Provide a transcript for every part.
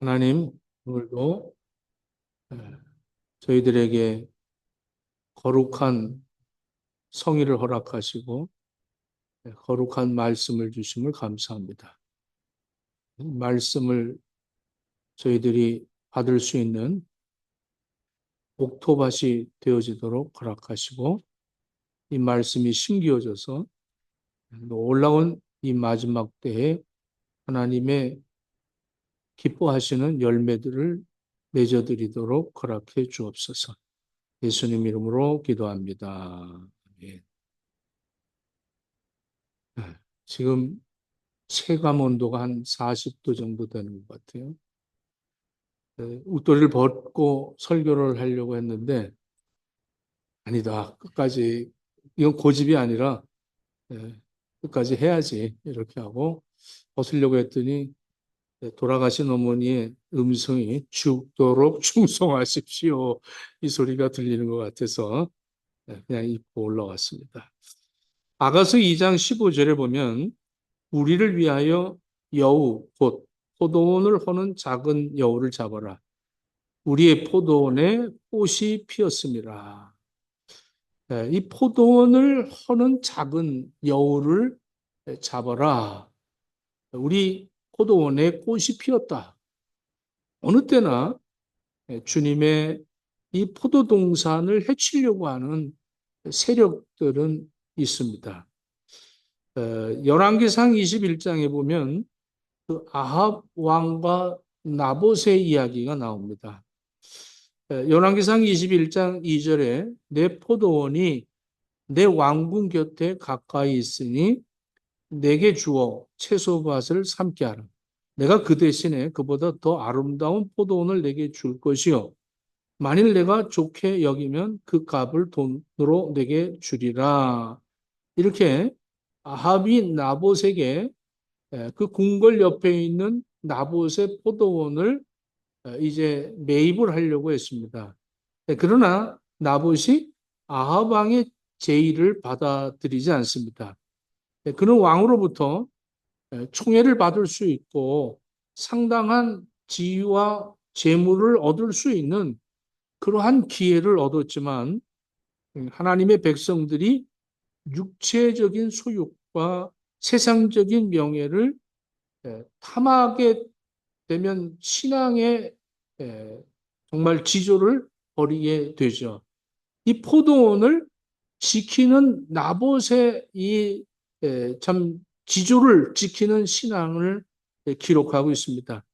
하나님, 오늘도 저희들에게 거룩한 성의를 허락하시고 거룩한 말씀을 주심을 감사합니다. 말씀을 저희들이 받을 수 있는 옥토밭이 되어지도록 허락하시고 이 말씀이 심기어져서 올라온 이 마지막 때에 하나님의 기뻐하시는 열매들을 맺어드리도록 허락해 주옵소서. 예수님 이름으로 기도합니다. 아멘. 지금 체감 온도가 한 40도 정도 되는 것 같아요. 웃도리를 벗고 설교를 하려고 했는데, 아니다. 끝까지, 이건 고집이 아니라, 끝까지 해야지. 이렇게 하고, 벗으려고 했더니, 돌아가신 어머니의 음성이 죽도록 충성하십시오. 이 소리가 들리는 것 같아서, 그냥 입고 올라왔습니다. 아가서 2장 15절에 보면, 우리를 위하여 여우, 곧 포도원을 허는 작은 여우를 잡아라. 우리의 포도원에 꽃이 피었습니다. 이 포도원을 허는 작은 여우를 잡아라. 우리 포도원에 꽃이 피었다. 어느 때나 주님의 이 포도동산을 해치려고 하는 세력들은 있습니다. 열왕기상 21장에 보면 그 아합 왕과 나봇의 이야기가 나옵니다. 열왕기상 21장 2절에 내 포도원이 내 왕궁 곁에 가까이 있으니 내게 주어 채소밭을 삼게 하라. 내가 그 대신에 그보다 더 아름다운 포도원을 내게 줄 것이요. 만일 내가 좋게 여기면 그 값을 돈으로 내게 주리라. 이렇게 아합이 나봇에게 그 궁궐 옆에 있는 나봇의 포도원을 이제 매입을 하려고 했습니다. 그러나 나봇이 아합 왕의 제의를 받아들이지 않습니다. 그는 왕으로부터 총애를 받을 수 있고 상당한 지위와 재물을 얻을 수 있는 그러한 기회를 얻었지만 하나님의 백성들이 육체적인 소유과 세상적인 명예를 탐하게 되면 신앙의 정말 지조를 버리게 되죠. 이 포도원을 지키는 나봇의 이 참 지조를 지키는 신앙을 기록하고 있습니다.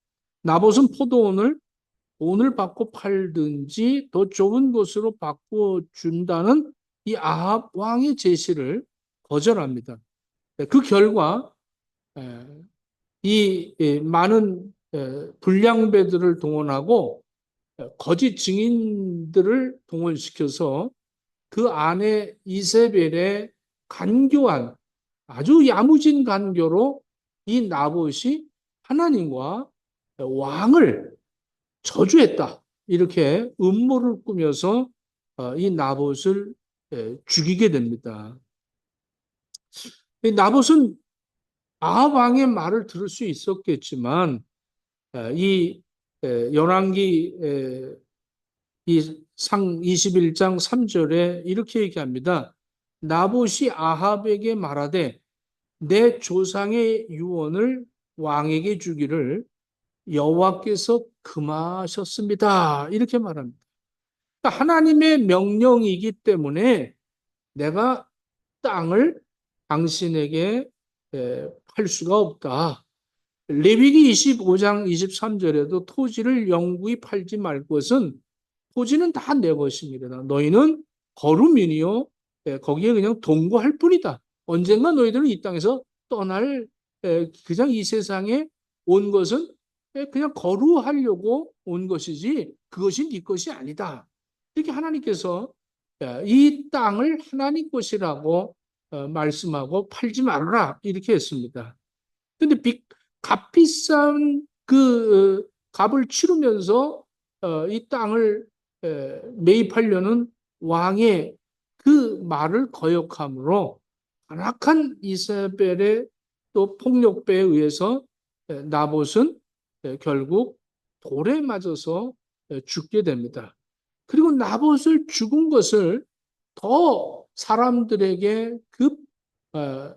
나봇은 포도원을 돈을 받고 팔든지 더 좋은 곳으로 바꿔준다는 이 아합 왕의 제시를 거절합니다. 그 결과 이 많은 불량배들을 동원하고 거짓 증인들을 동원시켜서 그 안에 이세벨의 간교한 아주 야무진 간교로 이 나봇이 하나님과 왕을 저주했다. 이렇게 음모를 꾸며서 이 나봇을 죽이게 됩니다. 이 나봇은 아합 왕의 말을 들을 수 있었겠지만 이 열왕기 이상 21장 3절에 이렇게 얘기합니다. 나봇이 아합에게 말하되 내 조상의 유언을 왕에게 주기를 여호와께서 금하셨습니다. 이렇게 말합니다. 그러니까 하나님의 명령이기 때문에 내가 땅을 당신에게 팔 수가 없다. 레위기 25장 23절에도 토지를 영구히 팔지 말 것은 토지는 다 내 것입니다. 너희는 거루민이요. 거기에 그냥 동거할 뿐이다. 언젠가 너희들은 이 땅에서 떠날 그냥 이 세상에 온 것은 그냥 거루하려고 온 것이지 그것이 네 것이 아니다. 이렇게 하나님께서 이 땅을 하나님 것이라고 말씀하고 팔지 말아라 이렇게 했습니다. 근데 값비싼 그 값을 치르면서 이 땅을 매입하려는 왕의 그 말을 거역함으로 간악한 이세벨의 또 폭력배에 의해서 나봇은 결국 돌에 맞아서 죽게 됩니다. 그리고 나봇을 죽은 것을 더 사람들에게 어,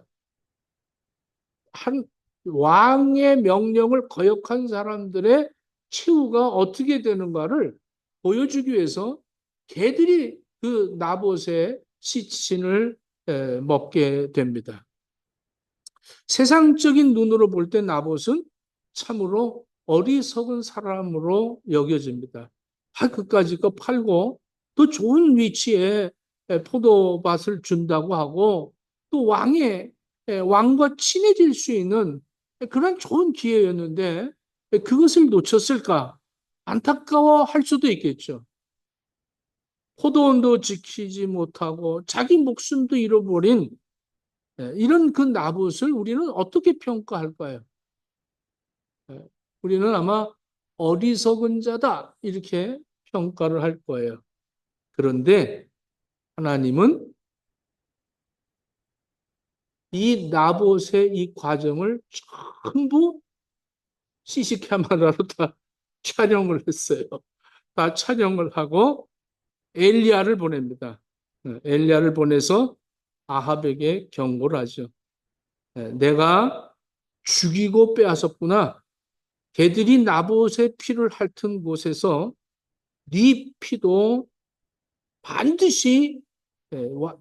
한 왕의 명령을 거역한 사람들의 최후가 어떻게 되는가를 보여주기 위해서 개들이 그 나봇의 시신을 먹게 됩니다. 세상적인 눈으로 볼 때 나봇은 참으로 어리석은 사람으로 여겨집니다. 그까짓 거 팔고 또 좋은 위치에 포도밭을 준다고 하고 또 왕과 친해질 수 있는 그런 좋은 기회였는데 그것을 놓쳤을까? 안타까워할 수도 있겠죠. 포도원도 지키지 못하고 자기 목숨도 잃어버린 이런 그 나봇을 우리는 어떻게 평가할까요? 우리는 아마 어리석은 자다 이렇게 평가를 할 거예요. 그런데 하나님은 이 나봇의 이 과정을 전부 CC카메라로 다 촬영을 했어요. 다 촬영을 하고 엘리야를 보냅니다. 엘리야를 보내서 아합에게 경고를 하죠. 내가 죽이고 빼앗았구나. 개들이 나봇의 피를 핥은 곳에서 네 피도 반드시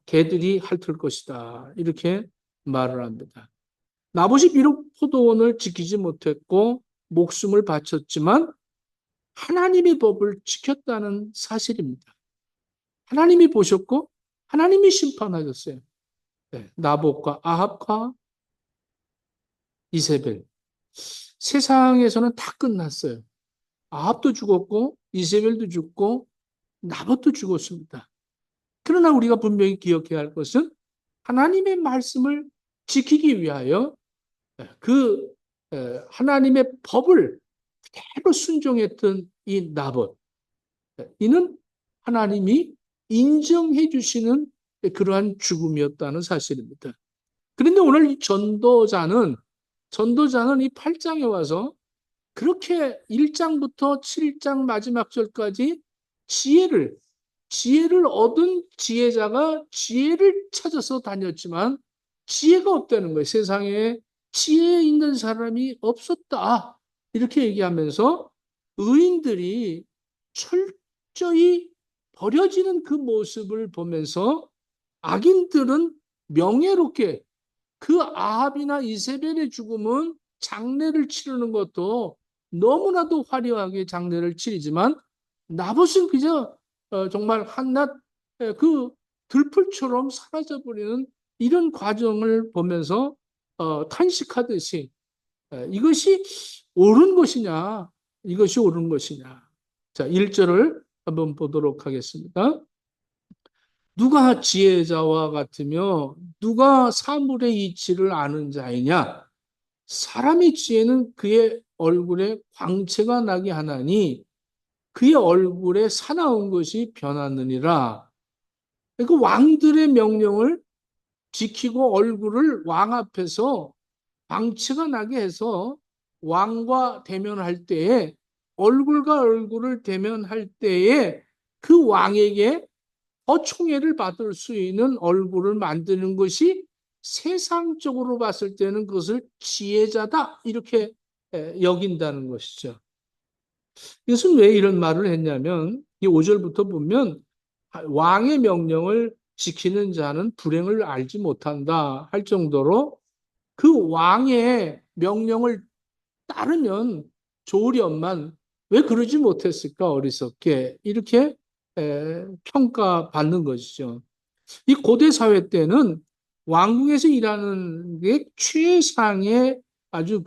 개들이 핥을 것이다. 이렇게 말을 합니다. 나봇이 비록 포도원을 지키지 못했고 목숨을 바쳤지만 하나님의 법을 지켰다는 사실입니다. 하나님이 보셨고 하나님이 심판하셨어요. 나봇과 아합과 이세벨. 세상에서는 다 끝났어요. 아합도 죽었고 이세벨도 죽고 나봇도 죽었습니다. 그러나 우리가 분명히 기억해야 할 것은 하나님의 말씀을 지키기 위하여 그 하나님의 법을 그대로 순종했던 이 나봇, 이는 하나님이 인정해 주시는 그러한 죽음이었다는 사실입니다. 그런데 오늘 이 전도자는 이 8장에 와서 그렇게 1장부터 7장 마지막 절까지 지혜를 얻은 지혜자가 지혜를 찾아서 다녔지만 지혜가 없다는 거예요. 세상에 지혜 있는 사람이 없었다. 이렇게 얘기하면서 의인들이 철저히 버려지는 그 모습을 보면서 악인들은 명예롭게 그 아합이나 이세벨의 죽음은 장례를 치르는 것도 너무나도 화려하게 장례를 치르지만 나봇은 그저 정말 한낱 그 들풀처럼 사라져버리는 이런 과정을 보면서 탄식하듯이 이것이 옳은 것이냐, 이것이 옳은 것이냐. 자, 1절을 한번 보도록 하겠습니다. 누가 지혜자와 같으며 누가 사물의 이치를 아는 자이냐? 사람의 지혜는 그의 얼굴에 광채가 나게 하나니 그의 얼굴에 사나운 것이 변하느니라. 그 왕들의 명령을 지키고 얼굴을 왕 앞에서 광채가 나게 해서 왕과 대면할 때에 얼굴과 얼굴을 대면할 때에 그 왕에게 더 총애를 받을 수 있는 얼굴을 만드는 것이 세상적으로 봤을 때는 그것을 지혜자다 이렇게 여긴다는 것이죠. 이것은 왜 이런 말을 했냐면 이 5절부터 보면 왕의 명령을 지키는 자는 불행을 알지 못한다 할 정도로 그 왕의 명령을 따르면 좋으련만 왜 그러지 못했을까 어리석게 이렇게 평가받는 것이죠. 이 고대 사회 때는 왕궁에서 일하는 게 최상의 아주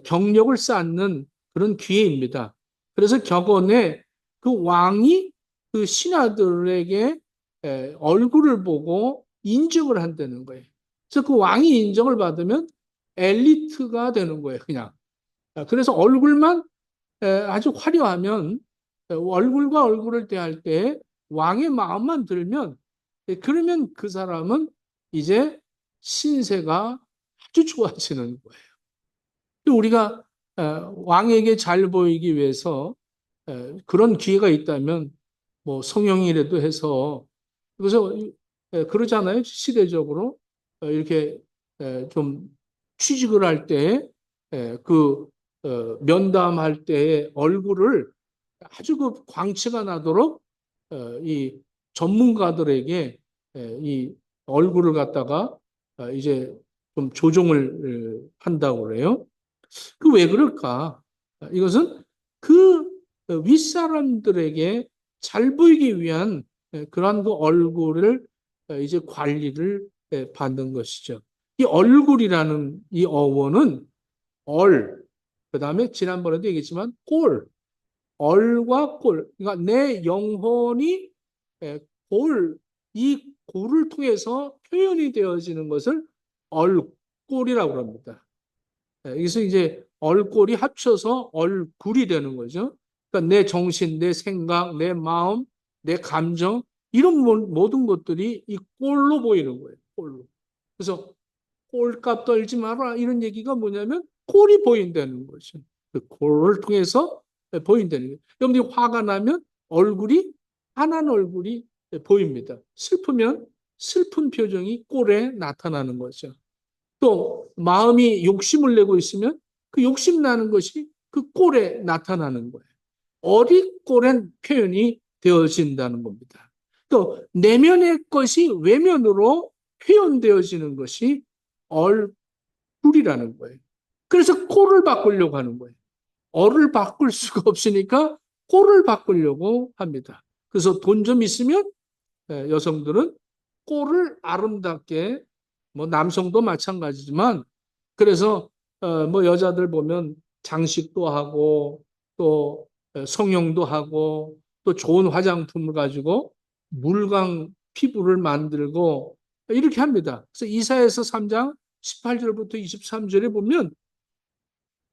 경력을 쌓는 그런 기회입니다. 그래서 격언에 그 왕이 그 신하들에게 얼굴을 보고 인정을 한다는 거예요. 그래서 그 왕이 인정을 받으면 엘리트가 되는 거예요, 그냥. 그래서 얼굴만 아주 화려하면 얼굴과 얼굴을 대할 때 왕의 마음만 들면 그러면 그 사람은 이제 신세가 아주 좋아지는 거예요. 우리가 왕에게 잘 보이기 위해서 그런 기회가 있다면 뭐 성형이라도 해서 그래서 그러잖아요. 시대적으로 이렇게 좀 취직을 할 때 그 면담할 때 얼굴을 아주 그 광채가 나도록 이 전문가들에게 이 얼굴을 갖다가 이제 좀 조정을 한다고 그래요. 그 왜 그럴까? 이것은 그 윗사람들에게 잘 보이기 위한 그러한 그 얼굴을 이제 관리를 받는 것이죠. 이 얼굴이라는 이 어원은 그 다음에 지난번에도 얘기했지만 얼과 꼴. 그러니까 내 영혼이 이 골을 통해서 표현이 되어지는 것을 얼꼴이라고 합니다. 여기서 이제 얼꼴이 합쳐서 얼굴이 되는 거죠. 그러니까 내 정신, 내 생각, 내 마음, 내 감정 이런 모든 것들이 이 꼴로 보이는 거예요. 꼴로. 그래서 꼴값 떨지 마라 이런 얘기가 뭐냐면 꼴이 보인다는 거죠. 그 꼴을 통해서 보인다는 거예요. 여러분들이 화가 나면 화난 얼굴이 보입니다. 슬프면 슬픈 표정이 꼴에 나타나는 거죠. 또 마음이 욕심을 내고 있으면 그 욕심 나는 것이 그 꼴에 나타나는 거예요. 어리꼴엔 표현이 되어진다는 겁니다. 또 내면의 것이 외면으로 표현되어지는 것이 얼굴이라는 거예요. 그래서 꼴을 바꾸려고 하는 거예요. 얼을 바꿀 수가 없으니까 꼴을 바꾸려고 합니다. 그래서 돈 좀 있으면 여성들은 꼴을 아름답게 뭐 남성도 마찬가지지만 그래서 뭐 여자들 보면 장식도 하고 또 성형도 하고 또 좋은 화장품을 가지고 물광 피부를 만들고 이렇게 합니다. 그래서 이사야서 3장 18절부터 23절에 보면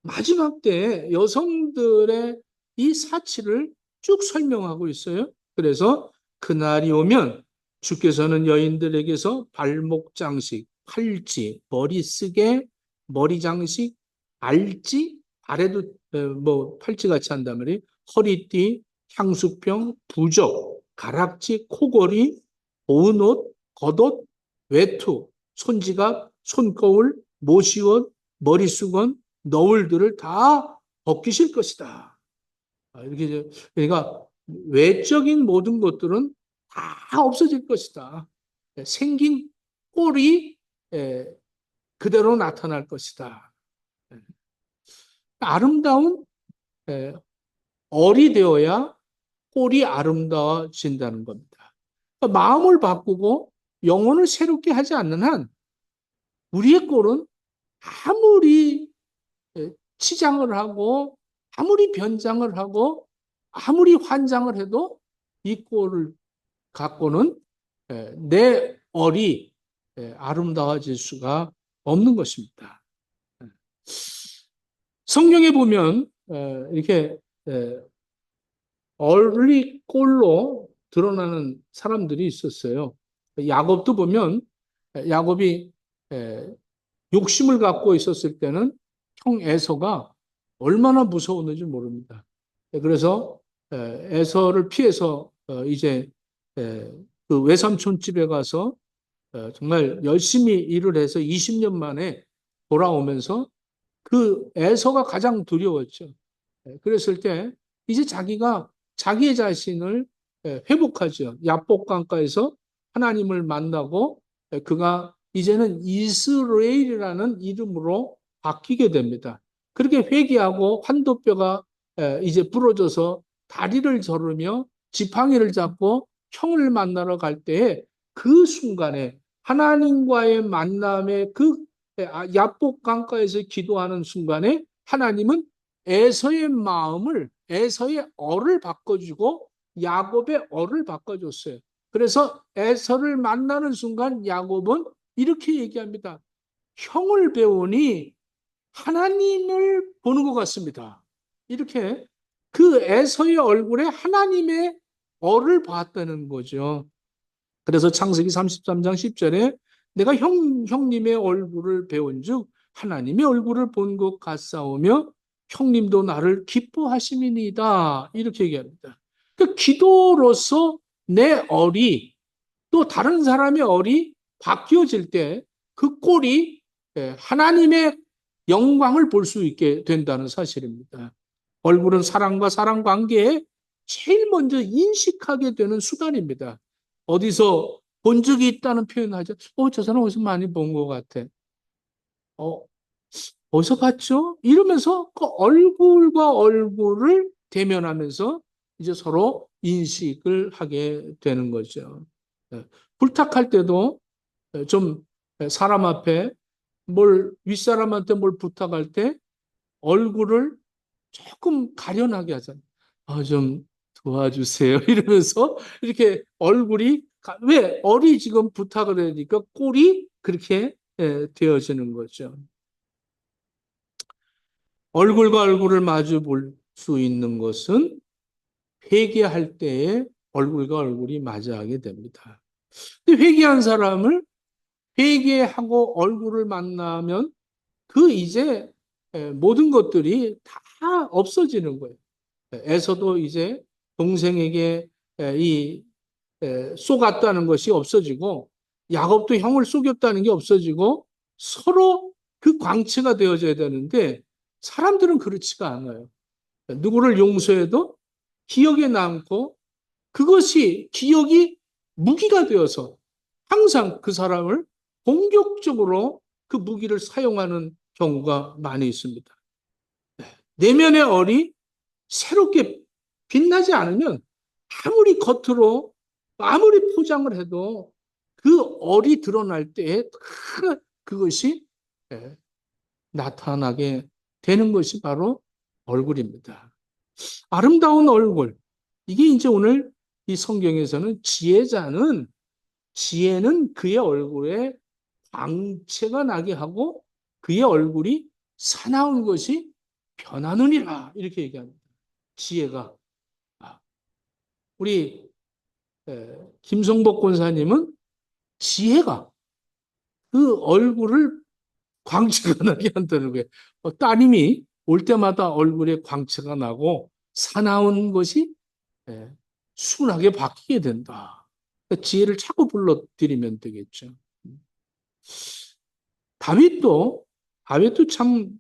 마지막 때 여성들의 이 사치를 쭉 설명하고 있어요. 그래서 그날이 오면 주께서는 여인들에게서 발목 장식, 팔찌, 머리 쓰개, 머리 장식, 알지, 발에도 뭐 팔찌 같이 한단 말이에요. 허리띠, 향수병, 부적, 가락지, 코걸이, 보은 옷, 겉옷, 외투, 손지갑, 손거울, 모시옷, 머리수건, 너울들을 다 벗기실 것이다. 이렇게 그러니까 외적인 모든 것들은 다 없어질 것이다. 생긴 꼴이 그대로 나타날 것이다. 아름다운 얼이 되어야 꼴이 아름다워진다는 겁니다. 그러니까 마음을 바꾸고 영혼을 새롭게 하지 않는 한 우리의 꼴은 아무리 치장을 하고 아무리 변장을 하고 아무리 환장을 해도 이 꼴을 갖고는 내 얼이 아름다워질 수가 없는 것입니다. 성경에 보면 이렇게 얼이 꼴로 드러나는 사람들이 있었어요. 야곱도 보면 야곱이 욕심을 갖고 있었을 때는 형 에서가 얼마나 무서웠는지 모릅니다. 그래서 에서를 피해서 이제 그 외삼촌 집에 가서 정말 열심히 일을 해서 20년 만에 돌아오면서 그 에서가 가장 두려웠죠. 그랬을 때 이제 자기가 자기의 자신을 회복하죠. 야복강가에서 하나님을 만나고 그가 이제는 이스라엘이라는 이름으로 바뀌게 됩니다. 그렇게 회개하고 환도뼈가 이제 부러져서 다리를 저르며 지팡이를 잡고 형을 만나러 갈 때에 그 순간에 하나님과의 만남의 그 야복 강가에서 기도하는 순간에 하나님은 에서의 얼을 바꿔주고 야곱의 얼을 바꿔줬어요. 그래서 에서를 만나는 순간 야곱은 이렇게 얘기합니다. 형을 배우니 하나님을 보는 것 같습니다. 이렇게 그 에서의 얼굴에 하나님의 얼을 봤다는 거죠. 그래서 창세기 33장 10절에 내가 형님의 얼굴을 배운 즉 하나님의 얼굴을 본 것 같사오며 형님도 나를 기뻐하심이니이다. 이렇게 얘기합니다. 그 기도로서 내 얼이 또 다른 사람의 얼이 바뀌어질 때 그 꼴이 하나님의 영광을 볼 수 있게 된다는 사실입니다. 얼굴은 사랑과 사랑 관계에 제일 먼저 인식하게 되는 수단입니다. 어디서 본 적이 있다는 표현하죠. 저 사람 어디서 많이 본 것 같아. 어, 어디서 봤죠? 이러면서 그 얼굴과 얼굴을 대면하면서 이제 서로 인식을 하게 되는 거죠. 예. 부탁할 때도 좀 사람 앞에 윗사람한테 뭘 부탁할 때 얼굴을 조금 가련하게 하잖아요. 좀 도와주세요. 이러면서 이렇게 얼굴이, 왜? 얼이 지금 부탁을 하니까 꼴이 그렇게 되어지는 거죠. 얼굴과 얼굴을 마주 볼 수 있는 것은 회개할 때에 얼굴과 얼굴이 마주하게 됩니다. 근데 회개한 사람을 회개하고 얼굴을 만나면 그 이제 모든 것들이 다 없어지는 거예요. 에서도 이제 동생에게 이 쏘갔다는 것이 없어지고 야곱도 형을 속였다는 게 없어지고 서로 그 광채가 되어져야 되는데 사람들은 그렇지가 않아요. 누구를 용서해도 기억에 남고 그것이 기억이 무기가 되어서 항상 그 사람을 공격적으로 그 무기를 사용하는 경우가 많이 있습니다. 내면의 얼이 새롭게 빛나지 않으면 아무리 겉으로 아무리 포장을 해도 그 얼이 드러날 때에 그것이 나타나게 되는 것이 바로 얼굴입니다. 아름다운 얼굴. 이게 이제 오늘 이 성경에서는 지혜는 그의 얼굴에 광채가 나게 하고 그의 얼굴이 사나운 것이 변하느니라. 이렇게 얘기합니다. 지혜가. 우리 김성복 권사님은 지혜가 그 얼굴을 광채가 나게 한다는 거예요. 따님이 올 때마다 얼굴에 광채가 나고 사나운 것이 순하게 바뀌게 된다. 그러니까 지혜를 자꾸 불러드리면 되겠죠. 다윗도 참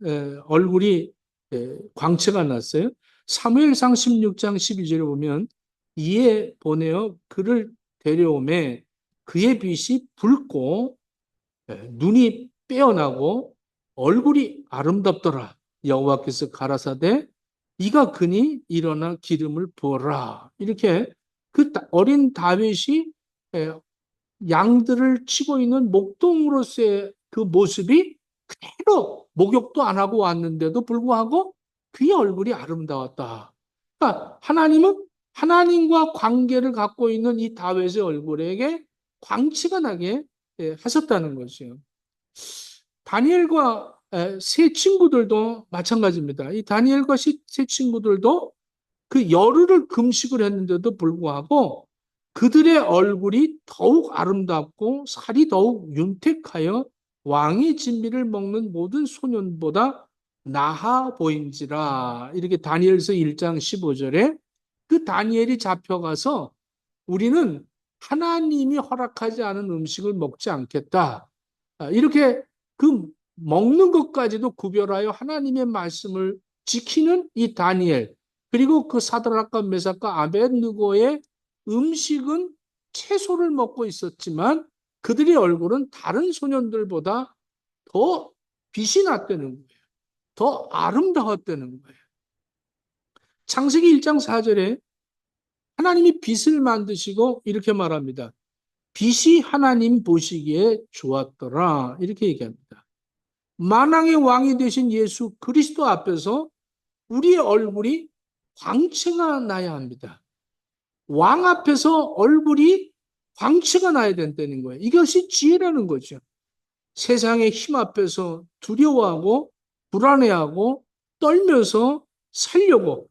얼굴이 광채가 났어요. 사무엘상 16장 12절에 보면 이에 보내어 그를 데려오매 그의 빛이 붉고 눈이 빼어나고 얼굴이 아름답더라. 여호와께서 가라사대 이가 그니 일어나 기름을 부어라. 이렇게 그 어린 다윗이 양들을 치고 있는 목동으로서의 그 모습이 그대로 목욕도 안 하고 왔는데도 불구하고 그의 얼굴이 아름다웠다. 그러니까 하나님은 하나님과 관계를 갖고 있는 이 다윗의 얼굴에게 광채가 나게 하셨다는 것이요. 다니엘과 세 친구들도 마찬가지입니다. 이 다니엘과 세 친구들도 그 열흘을 금식을 했는데도 불구하고 그들의 얼굴이 더욱 아름답고 살이 더욱 윤택하여 왕의 진미를 먹는 모든 소년보다 나아 보인지라. 이렇게 다니엘서 1장 15절에 그 다니엘이 잡혀가서 우리는 하나님이 허락하지 않은 음식을 먹지 않겠다. 이렇게 그 먹는 것까지도 구별하여 하나님의 말씀을 지키는 이 다니엘, 그리고 그 사드락과 메삭과 아벳느고의 음식은 채소를 먹고 있었지만 그들의 얼굴은 다른 소년들보다 더 빛이 났다는 거예요. 더 아름다웠다는 거예요. 창세기 1장 4절에 하나님이 빛을 만드시고 이렇게 말합니다. 빛이 하나님 보시기에 좋았더라. 이렇게 얘기합니다. 만왕의 왕이 되신 예수 그리스도 앞에서 우리의 얼굴이 광채가 나야 합니다. 왕 앞에서 얼굴이 광채가 나야 된다는 거예요. 이것이 지혜라는 거죠. 세상의 힘 앞에서 두려워하고 불안해하고 떨면서 살려고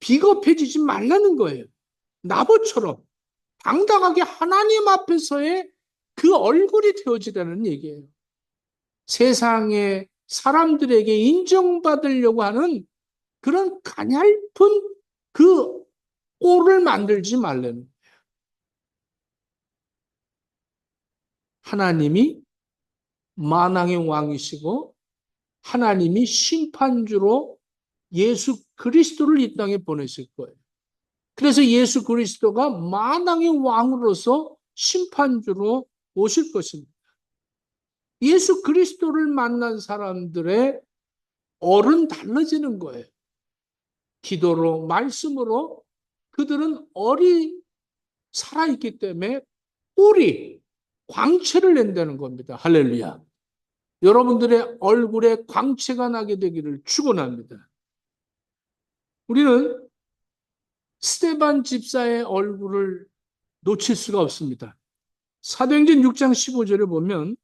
비겁해지지 말라는 거예요. 나보처럼 당당하게 하나님 앞에서의 그 얼굴이 되어지라는 얘기예요. 세상의 사람들에게 인정받으려고 하는 그런 가냘픈 그 꼴을 만들지 말라는. 하나님이 만왕의 왕이시고 하나님이 심판주로 예수 그리스도를 이 땅에 보내실 거예요. 그래서 예수 그리스도가 만왕의 왕으로서 심판주로 오실 것입니다. 예수 그리스도를 만난 사람들의 얼은 달라지는 거예요. 기도로, 말씀으로 그들은 얼이 살아있기 때문에 꿀이 광채를 낸다는 겁니다. 할렐루야. 여러분들의 얼굴에 광채가 나게 되기를 축원합니다. 우리는 스데반 집사의 얼굴을 놓칠 수가 없습니다. 사도행전 6장 15절에 보면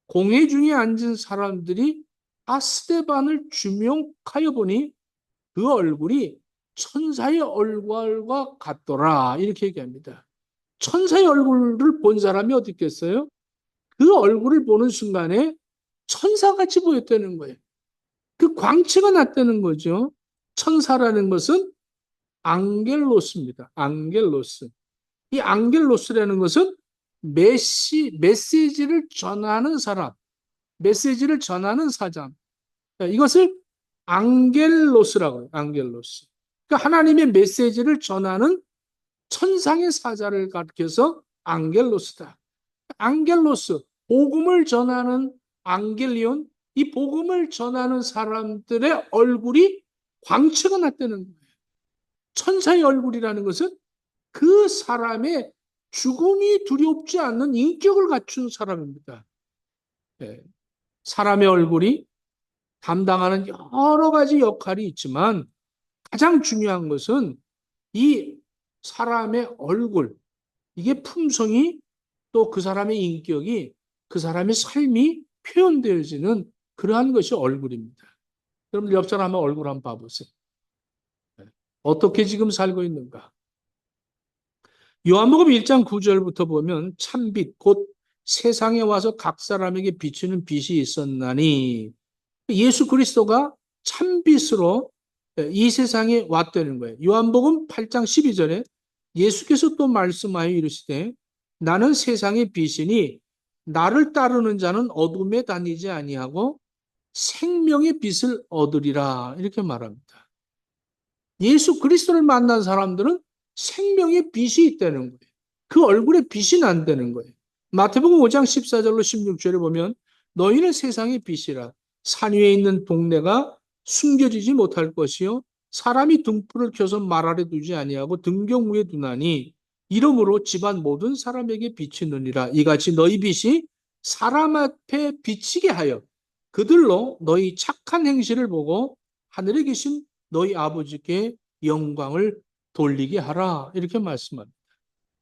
공회 중에 앉은 사람들이 다 스데반을 주목하여 보니 그 얼굴이 천사의 얼굴과 같더라. 이렇게 얘기합니다. 천사의 얼굴을 본 사람이 어디 있겠어요? 그 얼굴을 보는 순간에 천사같이 보였다는 거예요. 그 광채가 났다는 거죠. 천사라는 것은 앙겔로스입니다. 앙겔로스. 이 앙겔로스라는 것은 메시지를 전하는 사람, 메시지를 전하는 사람. 이것을 앙겔로스라고 해요. 앙겔로스. 그러니까 하나님의 메시지를 전하는 천상의 사자를 가리켜서 앙겔로스다. 앙겔로스, 복음을 전하는 앙겔리온, 이 복음을 전하는 사람들의 얼굴이 광채가 났다는 거예요. 천사의 얼굴이라는 것은 그 사람의 죽음이 두렵지 않는 인격을 갖춘 사람입니다. 네. 사람의 얼굴이 담당하는 여러 가지 역할이 있지만 가장 중요한 것은 이 사람의 얼굴, 이게 품성이 또 그 사람의 인격이 그 사람의 삶이 표현되어지는 그러한 것이 얼굴입니다. 여러분 옆 사람 얼굴 한번 봐보세요. 어떻게 지금 살고 있는가? 요한복음 1장 9절부터 보면 참빛 곧 세상에 와서 각 사람에게 비추는 빛이 있었나니 예수 그리스도가 참빛으로 이 세상에 왔다는 거예요. 요한복음 8장 12절에 예수께서 또 말씀하여 이르시되 나는 세상의 빛이니 나를 따르는 자는 어둠에 다니지 아니하고 생명의 빛을 얻으리라 이렇게 말합니다. 예수 그리스도를 만난 사람들은 생명의 빛이 있다는 거예요. 그 얼굴에 빛이 난다는 거예요. 마태복음 5장 14절로 16절에 보면 너희는 세상의 빛이라 산 위에 있는 동네가 숨겨지지 못할 것이요 사람이 등불을 켜서 말 아래 두지 아니하고 등경 위에 두나니 이러므로 집안 모든 사람에게 비치느니라. 이같이 너희 빛이 사람 앞에 비치게 하여 그들로 너희 착한 행실을 보고 하늘에 계신 너희 아버지께 영광을 돌리게 하라. 이렇게 말씀합니다.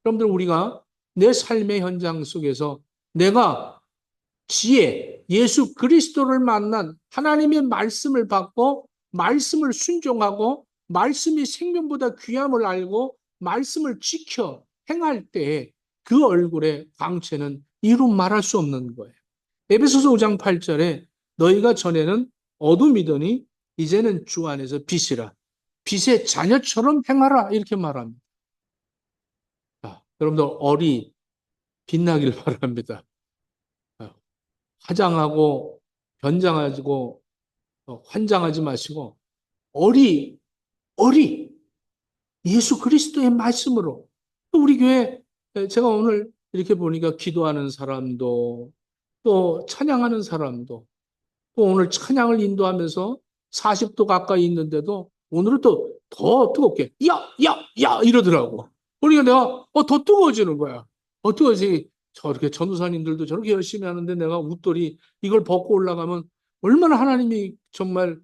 여러분들 우리가 내 삶의 현장 속에서 내가 지혜, 예수 그리스도를 만난 하나님의 말씀을 받고 말씀을 순종하고 말씀이 생명보다 귀함을 알고 말씀을 지켜 행할 때 그 얼굴의 광채는 이루 말할 수 없는 거예요. 에베소서 5장 8절에 너희가 전에는 어둠이더니 이제는 주 안에서 빛이라. 빛의 자녀처럼 행하라. 이렇게 말합니다. 여러분들 얼이 빛나길 바랍니다. 화장하고 변장하고 환장하지 마시고 얼이 예수 그리스도의 말씀으로 우리 교회 제가 오늘 이렇게 보니까 기도하는 사람도 또 찬양하는 사람도 또 오늘 찬양을 인도하면서 40도 가까이 있는데도 오늘은 또 더 뜨겁게 야 이러더라고. 그러니까 내가 더 뜨거워지는 거야. 뜨거워지. 저렇게 전도사님들도 저렇게 열심히 하는데 내가 웃돌이 이걸 벗고 올라가면 얼마나 하나님이 정말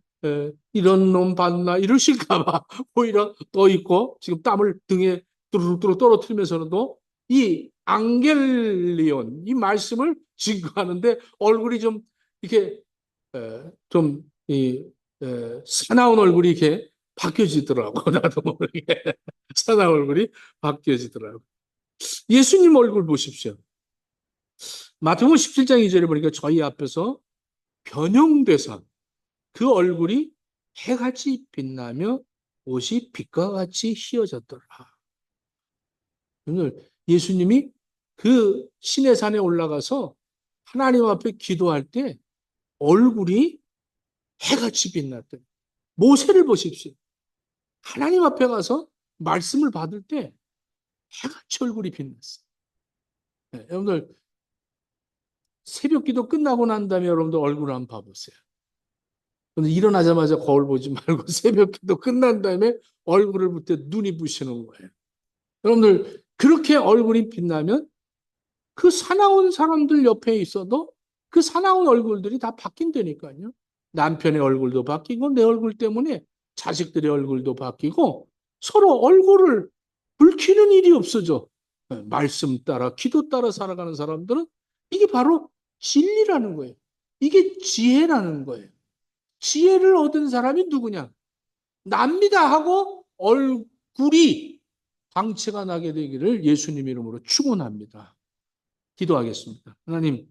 이런 놈 봤나 이러실까 봐 오히려 떠 있고 지금 땀을 등에 뚜루룩 떨어뜨리면서도 이 앙겔리온 이 말씀을 증거하는데 얼굴이 좀 이렇게 좀이 사나운 얼굴이 이렇게 바뀌어지더라고. 나도 모르게 사나운 얼굴이 바뀌어지더라고. 예수님 얼굴 보십시오. 마태복음 17장 2절에 보니까 저희 앞에서 변형돼서 그 얼굴이 해같이 빛나며 옷이 빛과 같이 휘어졌더라. 오늘 예수님이 그 시내 산에 올라가서 하나님 앞에 기도할 때 얼굴이 해같이 빛났대. 모세를 보십시오. 하나님 앞에 가서 말씀을 받을 때 해같이 얼굴이 빛났어요. 네, 여러분들 새벽 기도 끝나고 난 다음에 여러분들 얼굴 한번 봐보세요. 일어나자마자 거울 보지 말고 새벽 기도 끝난 다음에 얼굴을 볼 때 눈이 부시는 거예요. 여러분들 그렇게 얼굴이 빛나면 그 사나운 사람들 옆에 있어도 그 사나운 얼굴들이 다 바뀐다니까요. 남편의 얼굴도 바뀌고 내 얼굴 때문에 자식들의 얼굴도 바뀌고 서로 얼굴을 붉히는 일이 없어져. 말씀 따라 기도 따라 살아가는 사람들은 이게 바로 진리라는 거예요. 이게 지혜라는 거예요. 지혜를 얻은 사람이 누구냐? 납니다 하고 얼굴이 방치가 나게 되기를 예수님 이름으로 축원합니다. 기도하겠습니다. 하나님,